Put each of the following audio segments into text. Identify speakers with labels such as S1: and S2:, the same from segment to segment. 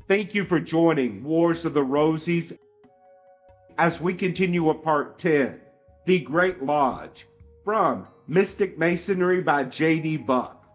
S1: Thank you for joining Wars of the Rosies as we continue with Part 10, The Great Lodge, from Mystic Masonry by J.D. Buck.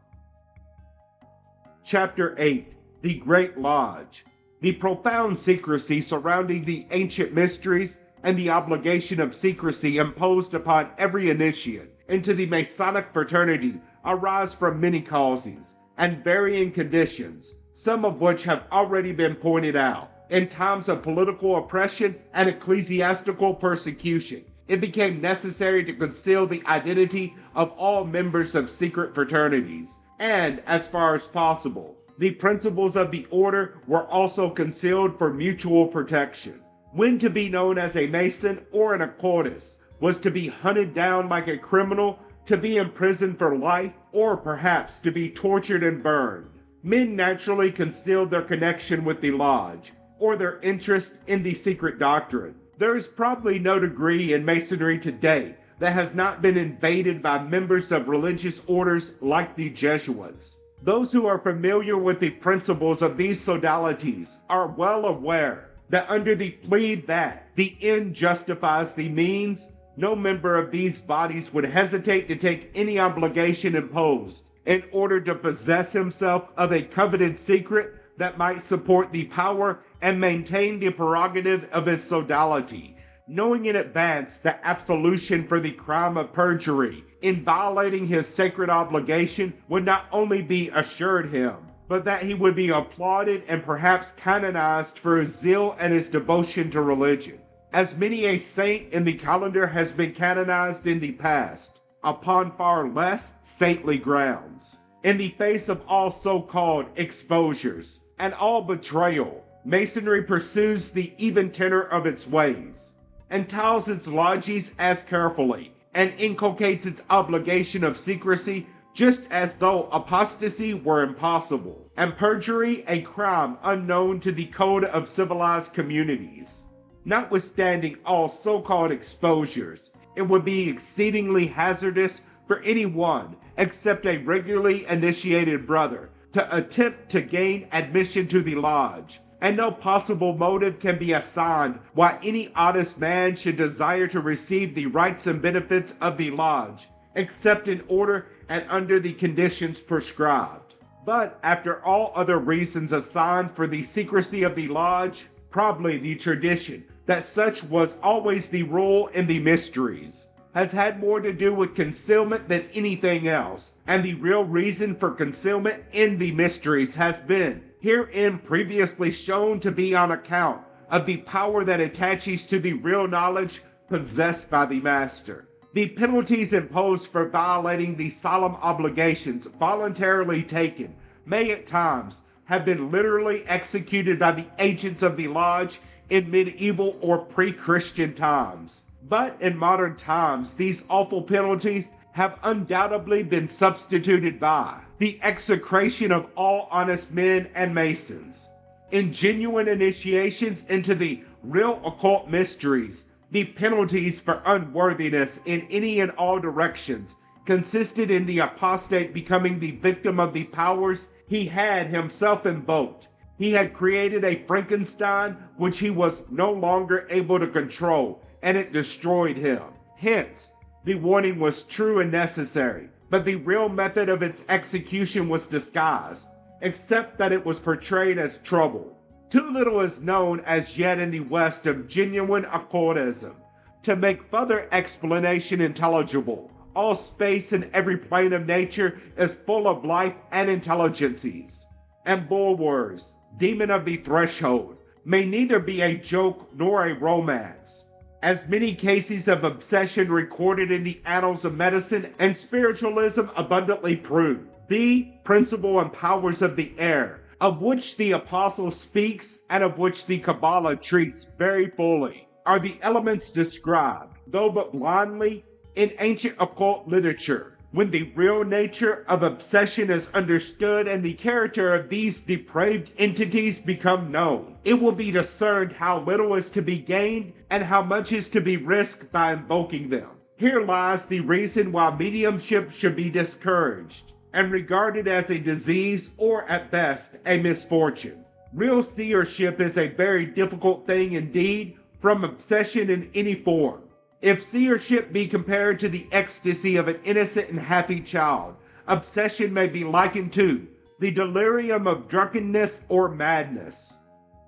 S1: Chapter 8, The Great Lodge, the profound secrecy surrounding the ancient mysteries and the obligation of secrecy imposed upon every initiate into the Masonic fraternity arise from many causes and varying conditions, some of which have already been pointed out. In times of political oppression and ecclesiastical persecution, it became necessary to conceal the identity of all members of secret fraternities, and, as far as possible, the principles of the order were also concealed for mutual protection. When to be known as a Mason or an Occultist was to be hunted down like a criminal, to be imprisoned for life, or perhaps to be tortured and burned. Men naturally concealed their connection with the Lodge, or their interest in the Secret Doctrine. There is probably no degree in Masonry today that has not been invaded by members of religious orders like the Jesuits. Those who are familiar with the principles of these sodalities are well aware that under the plea that the end justifies the means, no member of these bodies would hesitate to take any obligation imposed in order to possess himself of a coveted secret that might support the power and maintain the prerogative of his sodality, knowing in advance that absolution for the crime of perjury in violating his sacred obligation would not only be assured him, but that he would be applauded and perhaps canonized for his zeal and his devotion to religion. As many a saint in the calendar has been canonized in the past, upon far less saintly grounds. In the face of all so-called exposures and all betrayal, Masonry pursues the even tenor of its ways, and tiles its lodges as carefully, and inculcates its obligation of secrecy just as though apostasy were impossible, and perjury a crime unknown to the code of civilized communities. Notwithstanding all so-called exposures, it would be exceedingly hazardous for anyone except a regularly initiated brother to attempt to gain admission to the lodge, and no possible motive can be assigned why any honest man should desire to receive the rights and benefits of the lodge, except in order and under the conditions prescribed. But after all other reasons assigned for the secrecy of the lodge, probably the tradition that such was always the rule in the mysteries has had more to do with concealment than anything else, and the real reason for concealment in the mysteries has been herein previously shown to be on account of the power that attaches to the real knowledge possessed by the master. The penalties imposed for violating the solemn obligations voluntarily taken may at times have been literally executed by the agents of the lodge in medieval or pre-Christian times. But in modern times, these awful penalties have undoubtedly been substituted by the execration of all honest men and Masons. In genuine initiations into the real occult mysteries, the penalties for unworthiness in any and all directions consisted in the apostate becoming the victim of the powers he had himself invoked. He had created a Frankenstein which he was no longer able to control, and it destroyed him. Hence, the warning was true and necessary, but the real method of its execution was disguised, except that it was portrayed as trouble. Too little is known as yet in the West of genuine occultism to make further explanation intelligible. All space and every plane of nature is full of life and intelligences. And Bulwer's Demon of the Threshold may neither be a joke nor a romance. As many cases of obsession recorded in the annals of medicine and spiritualism abundantly prove, the principle and powers of the air, of which the Apostle speaks and of which the Kabbalah treats very fully, are the elements described, though but blindly, in ancient occult literature. When the real nature of obsession is understood and the character of these depraved entities become known, it will be discerned how little is to be gained and how much is to be risked by invoking them. Here lies the reason why mediumship should be discouraged and regarded as a disease or, at best, a misfortune. Real seership is a very difficult thing indeed, from obsession in any form. If seership be compared to the ecstasy of an innocent and happy child, obsession may be likened to the delirium of drunkenness or madness.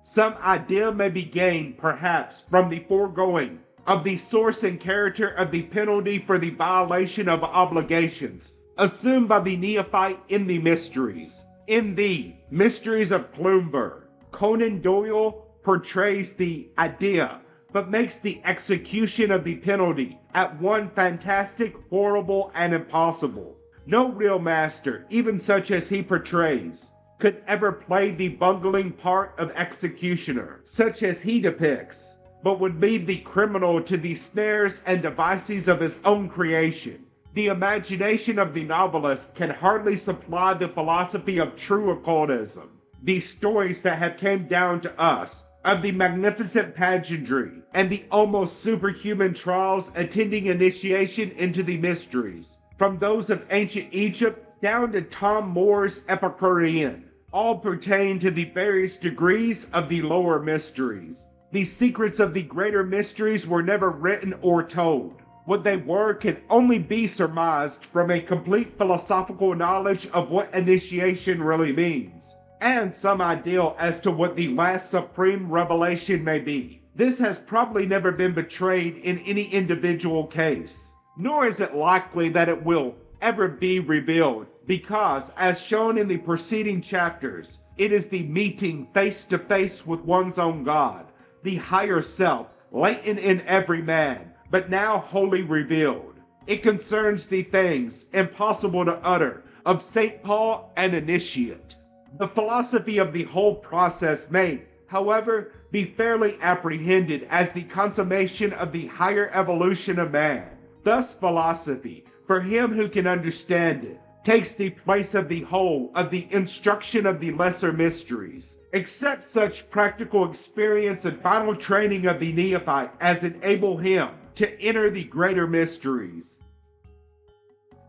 S1: Some idea may be gained, perhaps, from the foregoing of the source and character of the penalty for the violation of obligations assumed by the neophyte in the mysteries. In the Mysteries of Klumberg, Conan Doyle portrays the idea, but makes the execution of the penalty at once fantastic, horrible, and impossible. No real master, even such as he portrays, could ever play the bungling part of executioner, such as he depicts, but would lead the criminal to the snares and devices of his own creation. The imagination of the novelist can hardly supply the philosophy of true occultism. The stories that have come down to us of the magnificent pageantry and the almost superhuman trials attending initiation into the mysteries, from those of ancient Egypt down to Tom Moore's Epicurean, all pertain to the various degrees of the lower mysteries. The secrets of the greater mysteries were never written or told. What they were can only be surmised from a complete philosophical knowledge of what initiation really means, and some ideal as to what the last supreme revelation may be. This has probably never been betrayed in any individual case, nor is it likely that it will ever be revealed, because, as shown in the preceding chapters, it is the meeting face to face with one's own God, the higher self, latent in every man, but now wholly revealed. It concerns the things impossible to utter of St. Paul and initiate. The philosophy of the whole process may, however, be fairly apprehended as the consummation of the higher evolution of man. Thus philosophy, for him who can understand it, takes the place of the whole of the instruction of the lesser mysteries, except such practical experience and final training of the neophyte as enable him to enter the greater mysteries.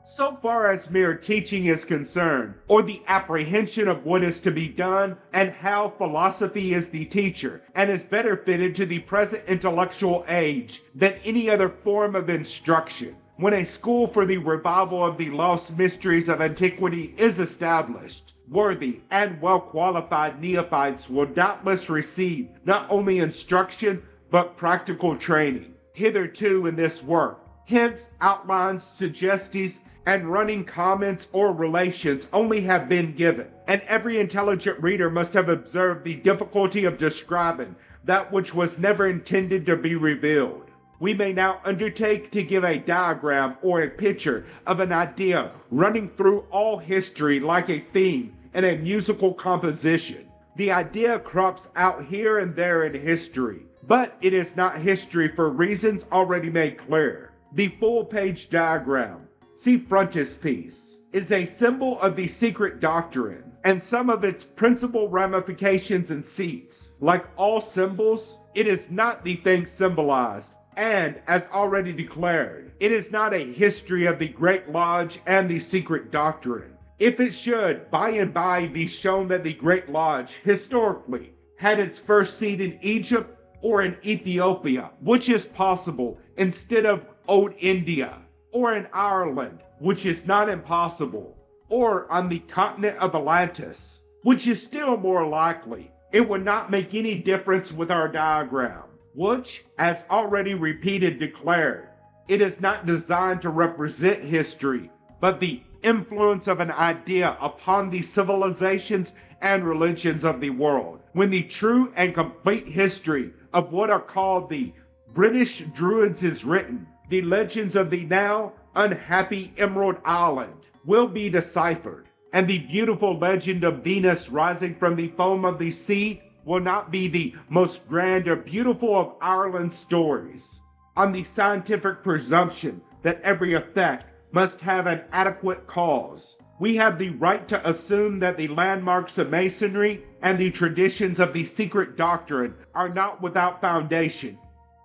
S1: So far as mere teaching is concerned, or the apprehension of what is to be done, and how philosophy is the teacher, and is better fitted to the present intellectual age than any other form of instruction. When a school for the revival of the lost mysteries of antiquity is established, worthy and well-qualified neophytes will doubtless receive not only instruction, but practical training. Hitherto in this work, hints, outlines, suggestions, and running comments or relations only have been given, and every intelligent reader must have observed the difficulty of describing that which was never intended to be revealed. We may now undertake to give a diagram or a picture of an idea running through all history like a theme in a musical composition. The idea crops out here and there in history, but it is not history for reasons already made clear. The full-page diagram, see frontispiece, is a symbol of the Secret Doctrine and some of its principal ramifications and seats. Like all symbols, it is not the thing symbolized, and, as already declared, it is not a history of the Great Lodge and the Secret Doctrine. If it should by and by be shown that the Great Lodge, historically, had its first seat in Egypt or in Ethiopia, which is possible, instead of Old India, or in Ireland, which is not impossible, or on the continent of Atlantis, which is still more likely, it would not make any difference with our diagram, which, as already repeated, declared, it is not designed to represent history, but the influence of an idea upon the civilizations and religions of the world, when the true and complete history of what are called the British Druids is written, the legends of the now unhappy Emerald Island will be deciphered, and the beautiful legend of Venus rising from the foam of the sea will not be the most grand or beautiful of Ireland's stories. On the scientific presumption that every effect must have an adequate cause, we have the right to assume that the landmarks of Masonry and the traditions of the Secret Doctrine are not without foundation.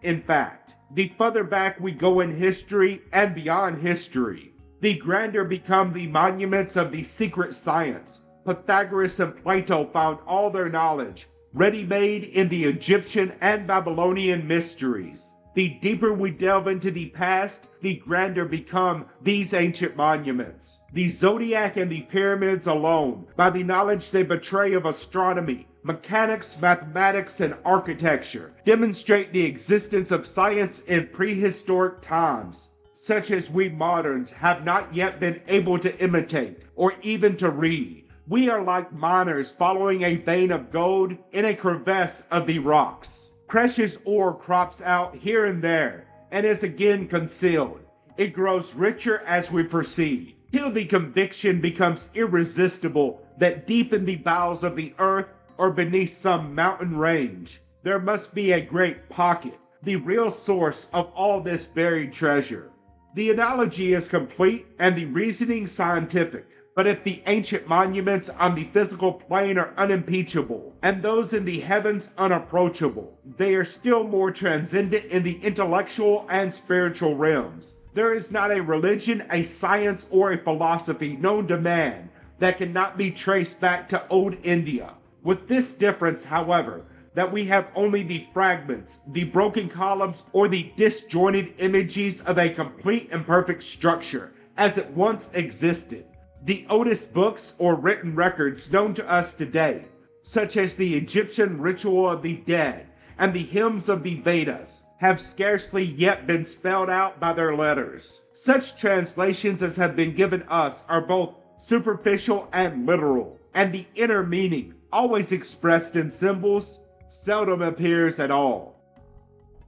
S1: In fact, the further back we go in history and beyond history, the grander become the monuments of the secret science, Pythagoras and Plato found all their knowledge ready-made in the Egyptian and Babylonian mysteries. The deeper we delve into the past, the grander become these ancient monuments. The zodiac and the pyramids alone, by the knowledge they betray of astronomy, mechanics, mathematics, and architecture, demonstrate the existence of science in prehistoric times, such as we moderns have not yet been able to imitate or even to read. We are like miners following a vein of gold in a crevice of the rocks. Precious ore crops out here and there and is again concealed. It grows richer as we proceed, till the conviction becomes irresistible that deep in the bowels of the earth or beneath some mountain range, there must be a great pocket, the real source of all this buried treasure. The analogy is complete and the reasoning scientific. But if the ancient monuments on the physical plane are unimpeachable, and those in the heavens unapproachable, they are still more transcendent in the intellectual and spiritual realms. There is not a religion, a science, or a philosophy known to man that cannot be traced back to old India. With this difference, however, that we have only the fragments, the broken columns, or the disjointed images of a complete and perfect structure as it once existed. The oldest books or written records known to us today, such as the Egyptian ritual of the dead and the hymns of the Vedas, have scarcely yet been spelled out by their letters. Such translations as have been given us are both superficial and literal, and the inner meaning, always expressed in symbols, seldom appears at all.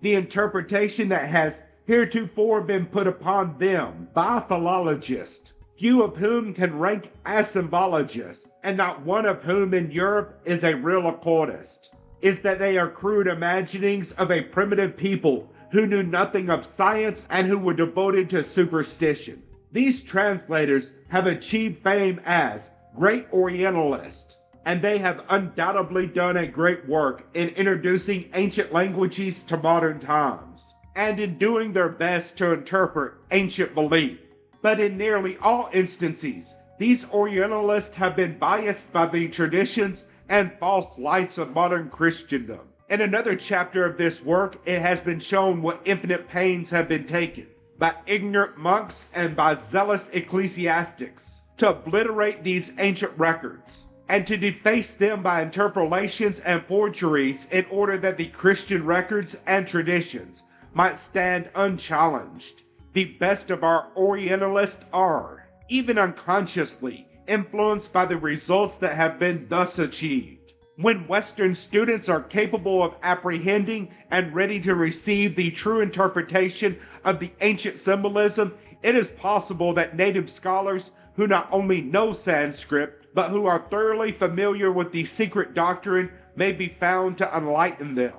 S1: The interpretation that has heretofore been put upon them by philologists, few of whom can rank as symbologists, and not one of whom in Europe is a real occultist, is that they are crude imaginings of a primitive people who knew nothing of science and who were devoted to superstition. These translators have achieved fame as great Orientalists, and they have undoubtedly done a great work in introducing ancient languages to modern times, and in doing their best to interpret ancient belief. But in nearly all instances, these Orientalists have been biased by the traditions and false lights of modern Christendom. In another chapter of this work, it has been shown what infinite pains have been taken by ignorant monks and by zealous ecclesiastics to obliterate these ancient records, and to deface them by interpolations and forgeries in order that the Christian records and traditions might stand unchallenged. The best of our Orientalists are, even unconsciously, influenced by the results that have been thus achieved. When Western students are capable of apprehending and ready to receive the true interpretation of the ancient symbolism, it is possible that native scholars who not only know Sanskrit, but who are thoroughly familiar with the Secret Doctrine may be found to enlighten them.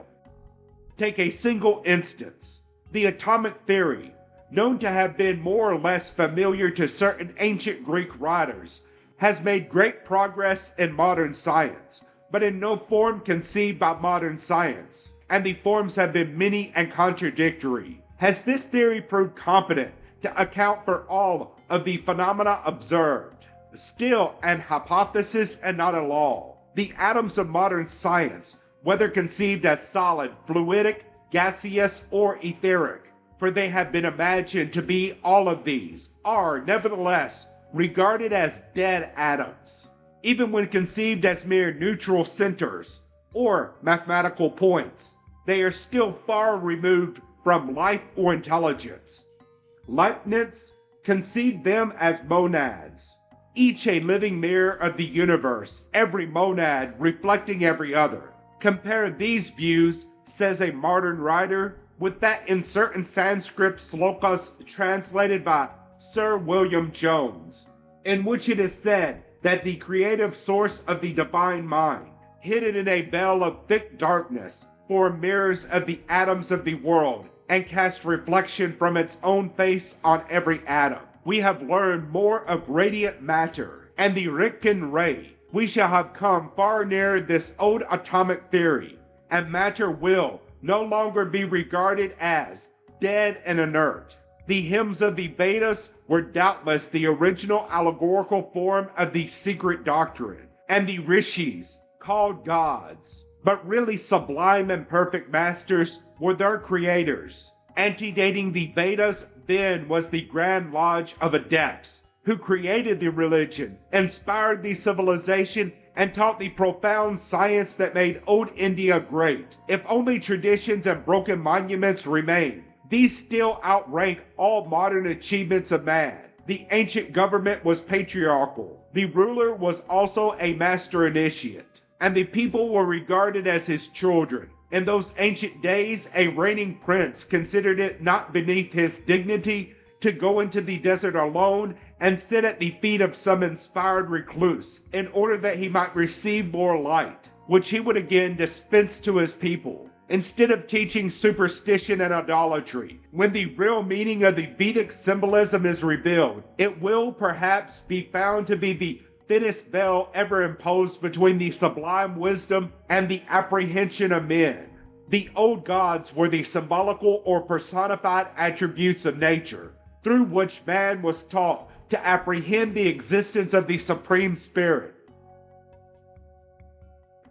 S1: Take a single instance, the atomic theory, known to have been more or less familiar to certain ancient Greek writers, has made great progress in modern science, but in no form conceived by modern science, and the forms have been many and contradictory. Has this theory proved competent to account for all of the phenomena observed? Still an hypothesis and not a law. The atoms of modern science, whether conceived as solid, fluidic, gaseous, or etheric, for they have been imagined to be all of these, are nevertheless regarded as dead atoms, even when conceived as mere neutral centers or mathematical points. They are still far removed from life or intelligence. Leibniz conceived them as monads, each a living mirror of the universe, every monad reflecting every other. Compare these views, says a modern writer, with that in certain Sanskrit slokas translated by Sir William Jones, in which it is said that the creative source of the divine mind, hidden in a veil of thick darkness, form mirrors of the atoms of the world, and cast reflection from its own face on every atom. We have learned more of radiant matter and the Röntgen ray. We shall have come far nearer this old atomic theory, and matter will no longer be regarded as dead and inert. The hymns of the Vedas were doubtless the original allegorical form of the Secret Doctrine, and the rishis, called gods, but really sublime and perfect masters, were their creators. Antedating the Vedas then was the Grand Lodge of Adepts, who created the religion, inspired the civilization, and taught the profound science that made old India great. If only traditions and broken monuments remain, these still outrank all modern achievements of man. The ancient government was patriarchal. The ruler was also a master initiate, and the people were regarded as his children. In those ancient days, a reigning prince considered it not beneath his dignity to go into the desert alone and sit at the feet of some inspired recluse in order that he might receive more light, which he would again dispense to his people. Instead of teaching superstition and idolatry, when the real meaning of the Vedic symbolism is revealed, it will perhaps be found to be the thinnest veil ever imposed between the sublime wisdom and the apprehension of men. The old gods were the symbolical or personified attributes of nature, through which man was taught to apprehend the existence of the Supreme Spirit.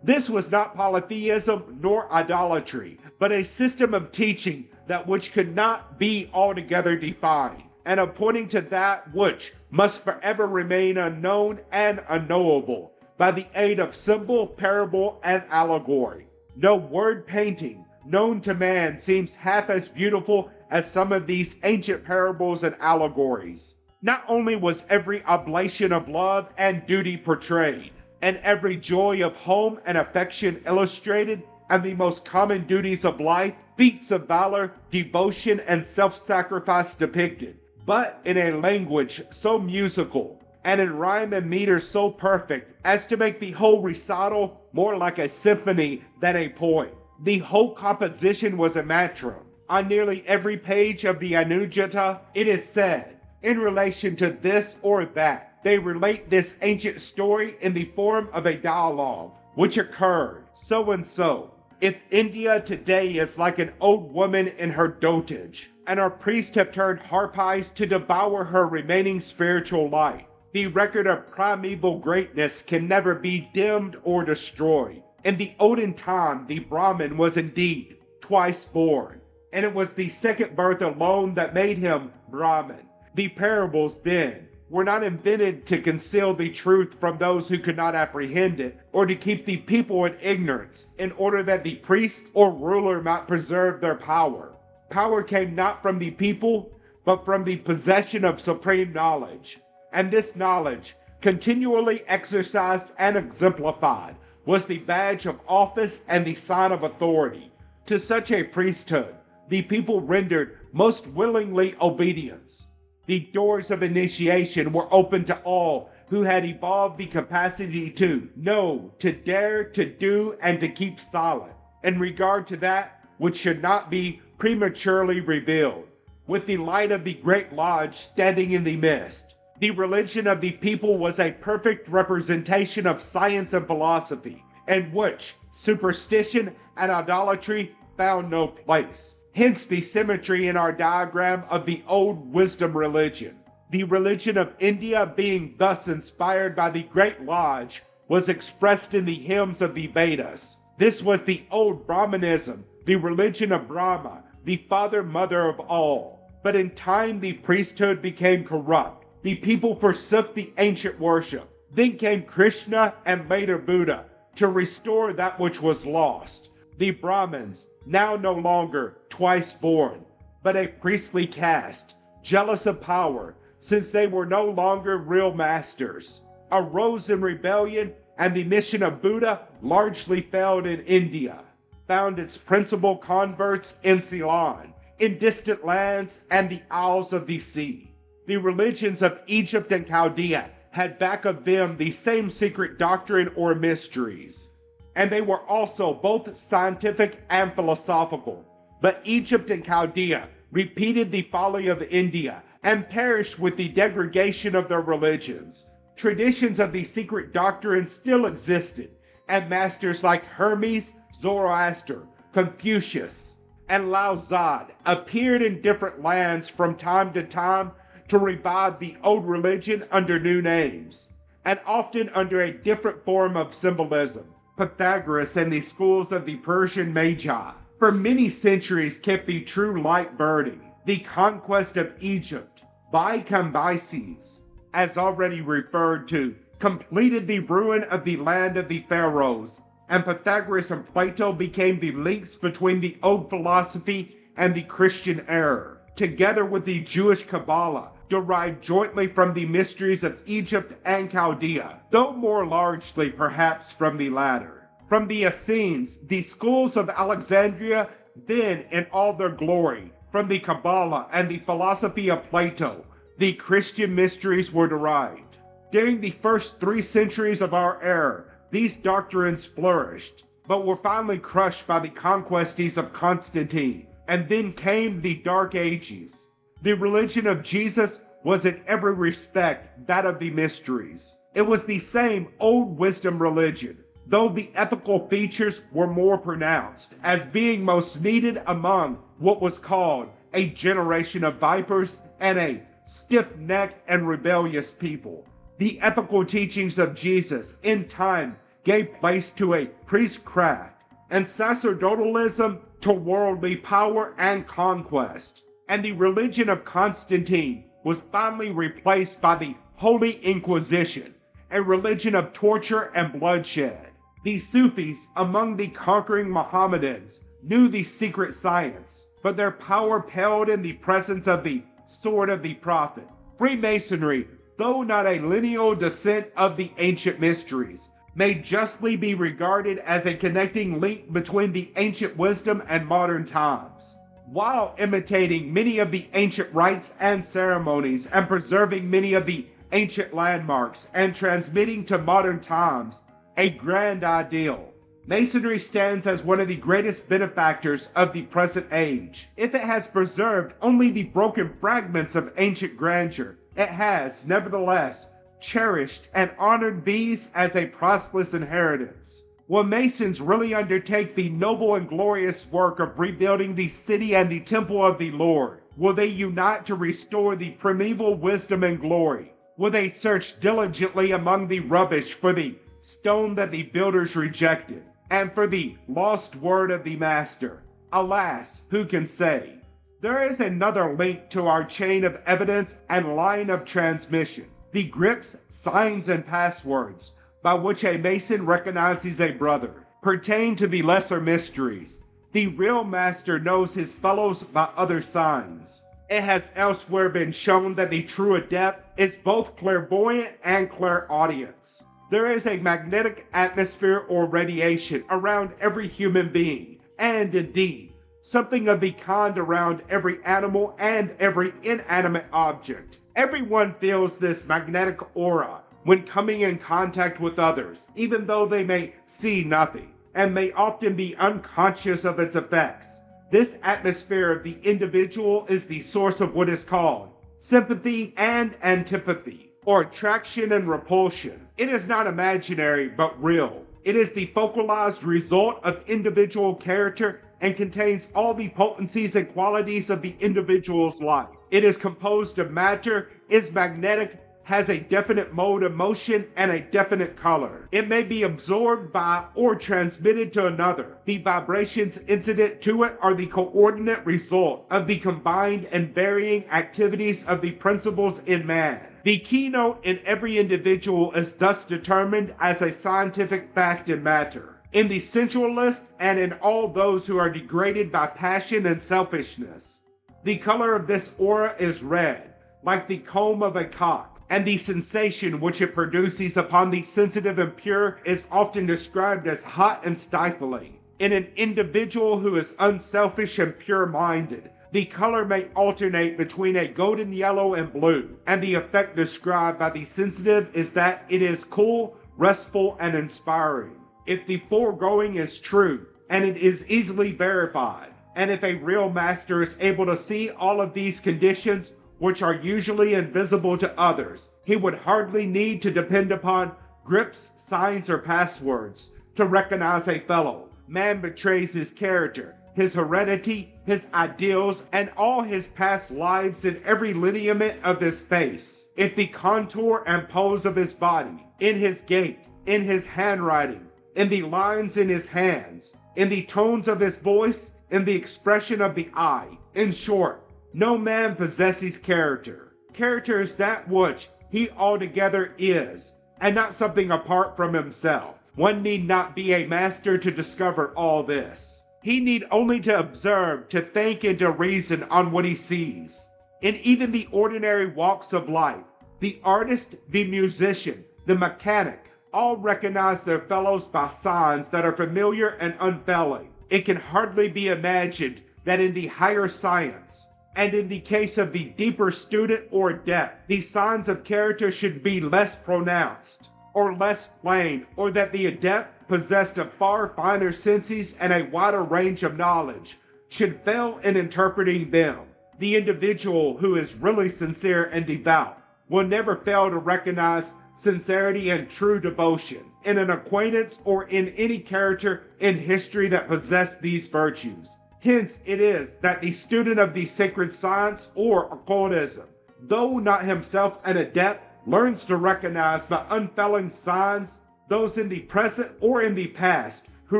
S1: This was not polytheism nor idolatry, but a system of teaching that which could not be altogether defined, and of pointing to that which must forever remain unknown and unknowable by the aid of symbol, parable, and allegory. No word painting known to man seems half as beautiful as some of these ancient parables and allegories. Not only was every oblation of love and duty portrayed, and every joy of home and affection illustrated, and the most common duties of life, feats of valor, devotion, and self-sacrifice depicted, but in a language so musical, and in rhyme and meter so perfect as to make the whole recital more like a symphony than a poem. The whole composition was a mantra. On nearly every page of the Anujata, it is said, in relation to this or that, they relate this ancient story in the form of a dialogue, which occurred so and so. If India today is like an old woman in her dotage, and our priests have turned harpies to devour her remaining spiritual light, the record of primeval greatness can never be dimmed or destroyed. In the olden time, the Brahmin was indeed twice born, and it was the second birth alone that made him Brahmin. The parables, then, were not invented to conceal the truth from those who could not apprehend it, or to keep the people in ignorance, in order that the priest or ruler might preserve their power. Power came not from the people, but from the possession of supreme knowledge. And this knowledge, continually exercised and exemplified, was the badge of office and the sign of authority. To such a priesthood, the people rendered most willingly obedience. The doors of initiation were open to all who had evolved the capacity to know, to dare, to do, and to keep silent in regard to that which should not be prematurely revealed. With the light of the Great Lodge standing in the midst, the religion of the people was a perfect representation of science and philosophy, in which superstition and idolatry found no place. Hence the symmetry in our diagram of the old wisdom religion. The religion of India, being thus inspired by the Great Lodge, was expressed in the hymns of the Vedas. This was the old Brahmanism, the religion of Brahma, the father-mother of all. But in time the priesthood became corrupt. The people forsook the ancient worship. Then came Krishna and later Buddha to restore that which was lost. The Brahmins, now no longer twice born, but a priestly caste, jealous of power, since they were no longer real masters, arose in rebellion, and the mission of Buddha largely failed in India, found its principal converts in Ceylon, in distant lands and the Isles of the Sea. The religions of Egypt and Chaldea had back of them the same secret doctrine or mysteries, and they were also both scientific and philosophical. But Egypt and Chaldea repeated the folly of India and perished with the degradation of their religions. Traditions of the secret doctrine still existed, and masters like Hermes, Zoroaster, Confucius, and Lao Zad appeared in different lands from time to time to revive the old religion under new names. and often under a different form of symbolism. Pythagoras and the schools of the Persian Magi for many centuries kept the true light burning. The conquest of Egypt by Cambyses, as already referred to, completed the ruin of the land of the pharaohs, and Pythagoras and Plato became the links between the old philosophy and the Christian error, together with the Jewish Kabbalah, derived jointly from the mysteries of Egypt and Chaldea, though more largely perhaps from the latter. From the Essenes, the schools of Alexandria, then in all their glory, from the Kabbalah and the philosophy of Plato, the Christian mysteries were derived. During the first 3 centuries of our era, these doctrines flourished, but were finally crushed by the conquests of Constantine, and then came the Dark Ages. The religion of Jesus was in every respect that of the mysteries. It was the same old wisdom religion, though the ethical features were more pronounced, as being most needed among what was called a generation of vipers and a stiff-necked and rebellious people. The ethical teachings of Jesus in time gave place to a priestcraft, and sacerdotalism to worldly power and conquest, and the religion of Constantine was finally replaced by the Holy Inquisition, a religion of torture and bloodshed. The Sufis among the conquering Mohammedans knew the secret science, but their power paled in the presence of the sword of the prophet. Freemasonry, though not a lineal descent of the ancient mysteries, may justly be regarded as a connecting link between the ancient wisdom and modern times. While imitating many of the ancient rites and ceremonies and preserving many of the ancient landmarks and transmitting to modern times a grand ideal, Masonry stands as one of the greatest benefactors of the present age. If it has preserved only the broken fragments of ancient grandeur, it has, nevertheless, cherished and honored these as a priceless inheritance. Will Masons really undertake the noble and glorious work of rebuilding the city and the temple of the Lord? Will they unite to restore the primeval wisdom and glory? Will they search diligently among the rubbish for the stone that the builders rejected, and for the lost word of the Master? Alas, who can say? There is another link to our chain of evidence and line of transmission: the grips, signs, and passwords by which a Mason recognizes a brother pertain to the lesser mysteries. The real master knows his fellows by other signs. It has elsewhere been shown that the true adept is both clairvoyant and clairaudient. There is a magnetic atmosphere or radiation around every human being, and indeed, something of the kind around every animal and every inanimate object. Everyone feels this magnetic aura when coming in contact with others, even though they may see nothing, and may often be unconscious of its effects. This atmosphere of the individual is the source of what is called sympathy and antipathy, or attraction and repulsion. It is not imaginary, but real. It is the focalized result of individual character and contains all the potencies and qualities of the individual's life. It is composed of matter, is magnetic, has a definite mode of motion, and a definite color. It may be absorbed by or transmitted to another. The vibrations incident to it are the coordinate result of the combined and varying activities of the principles in man. The keynote in every individual is thus determined as a scientific fact in matter, in the sensualist and in all those who are degraded by passion and selfishness. The color of this aura is red, like the comb of a cock, and the sensation which it produces upon the sensitive and pure is often described as hot and stifling. In an individual who is unselfish and pure-minded, the color may alternate between a golden yellow and blue, and the effect described by the sensitive is that it is cool, restful, and inspiring. If the foregoing is true, and it is easily verified, and if a real master is able to see all of these conditions, which are usually invisible to others, he would hardly need to depend upon grips, signs, or passwords to recognize a fellow. Man betrays his character, his heredity, his ideals, and all his past lives in every lineament of his face, if the contour and pose of his body, in his gait, in his handwriting, in the lines in his hands, in the tones of his voice, in the expression of the eye. In short, no man possesses character. Character is that which he altogether is, and not something apart from himself. One need not be a master to discover all this. He need only to observe, to think, and to reason on what he sees. In even the ordinary walks of life, the artist, the musician, the mechanic, all recognize their fellows by signs that are familiar and unfailing. It can hardly be imagined that in the higher science, and in the case of the deeper student or adept, the signs of character should be less pronounced, or less plain, or that the adept, possessed of far finer senses and a wider range of knowledge, should fail in interpreting them. The individual who is really sincere and devout will never fail to recognize sincerity and true devotion in an acquaintance or in any character in history that possessed these virtues. Hence it is that the student of the sacred science or occultism, though not himself an adept, learns to recognize by unfailing signs those in the present or in the past who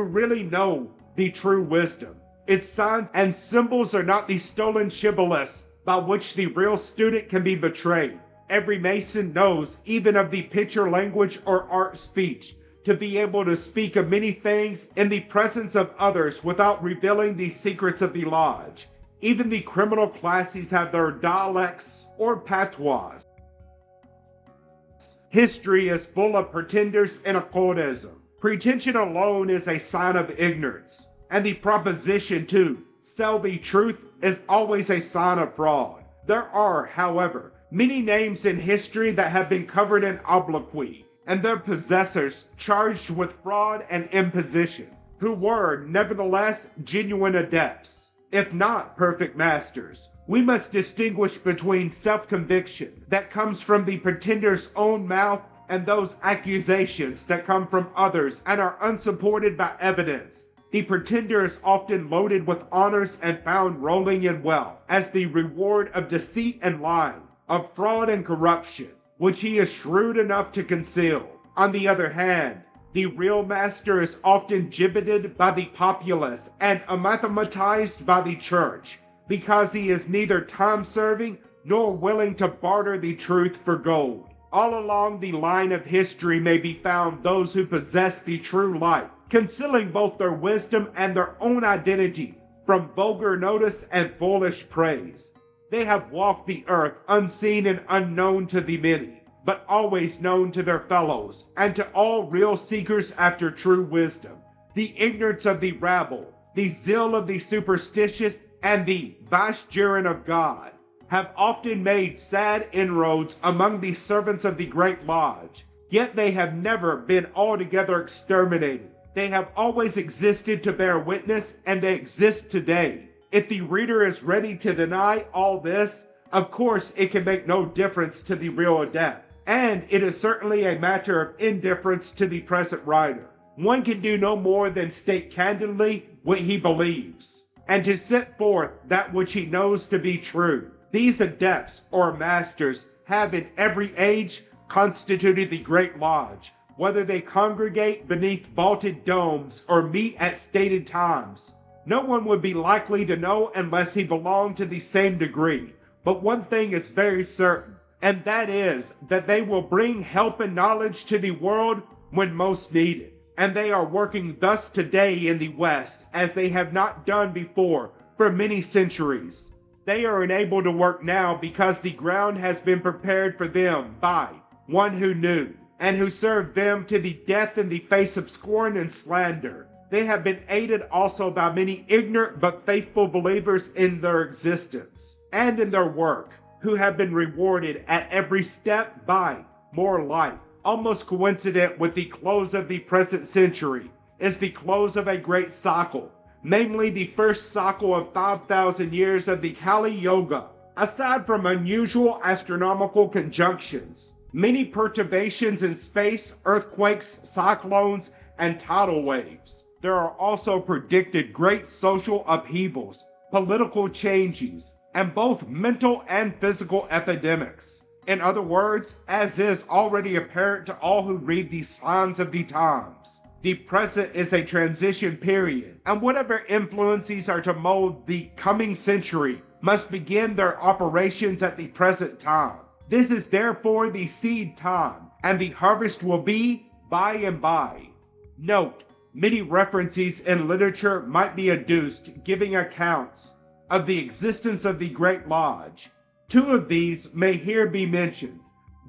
S1: really know the true wisdom. Its signs and symbols are not the stolen shibboleths by which the real student can be betrayed. Every Mason knows even of the picture language or art speech, to be able to speak of many things in the presence of others without revealing the secrets of the lodge. Even the criminal classes have their dialects or patois. History is full of pretenders in occultism. Pretension alone is a sign of ignorance, and the proposition to sell the truth is always a sign of fraud. There are, however, many names in history that have been covered in obloquy, and their possessors charged with fraud and imposition, who were nevertheless genuine adepts, if not perfect masters. We must distinguish between self-conviction that comes from the pretender's own mouth and those accusations that come from others and are unsupported by evidence. The pretender is often loaded with honors and found rolling in wealth as the reward of deceit and lying, of fraud and corruption, which he is shrewd enough to conceal. On the other hand, the real master is often gibbeted by the populace and anathematized by the church, because he is neither time-serving nor willing to barter the truth for gold. All along the line of history may be found those who possess the true light, concealing both their wisdom and their own identity from vulgar notice and foolish praise. They have walked the earth unseen and unknown to the many, but always known to their fellows, and to all real seekers after true wisdom. The ignorance of the rabble, the zeal of the superstitious, and the vicegerent of God have often made sad inroads among the servants of the Great Lodge, yet they have never been altogether exterminated. They have always existed to bear witness, and they exist today. If the reader is ready to deny all this, of course it can make no difference to the real adept, and it is certainly a matter of indifference to the present writer. One can do no more than state candidly what he believes, and to set forth that which he knows to be true. These adepts or masters have in every age constituted the Great Lodge, whether they congregate beneath vaulted domes or meet at stated times. No one would be likely to know unless he belonged to the same degree. But one thing is very certain, and that is that they will bring help and knowledge to the world when most needed. And they are working thus today in the West as they have not done before for many centuries. They are enabled to work now because the ground has been prepared for them by one who knew, and who served them to the death in the face of scorn and slander. They have been aided also by many ignorant but faithful believers in their existence and in their work, who have been rewarded at every step by more light. Almost coincident with the close of the present century is the close of a great cycle, namely the first cycle of 5,000 years of the Kali Yuga. Aside from unusual astronomical conjunctions, many perturbations in space, earthquakes, cyclones, and tidal waves, there are also predicted great social upheavals, political changes, and both mental and physical epidemics. In other words, as is already apparent to all who read the signs of the times, the present is a transition period, and whatever influences are to mold the coming century must begin their operations at the present time. This is therefore the seed time, and the harvest will be by and by. Note, many references in literature might be adduced giving accounts of the existence of the Great Lodge. Two of these may here be mentioned,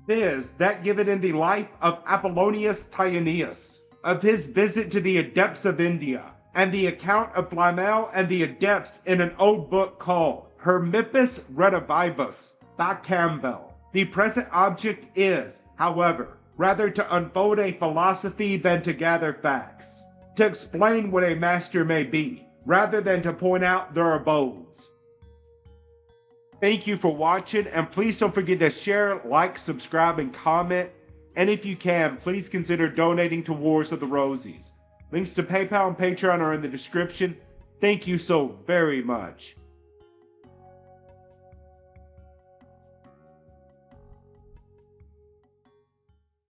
S1: viz. That given in the life of Apollonius Tyanaeus, of his visit to the Adepts of India, and the account of Flamel and the Adepts in an old book called Hermippus Redivivus by Campbell. The present object is, however, rather to unfold a philosophy than to gather facts, to explain what a master may be, rather than to point out their abodes. Thank you for watching, and please don't forget to share, like, subscribe, and comment. And if you can, please consider donating to Wars of the Rosies. Links to PayPal and Patreon are in the description. Thank you so very much.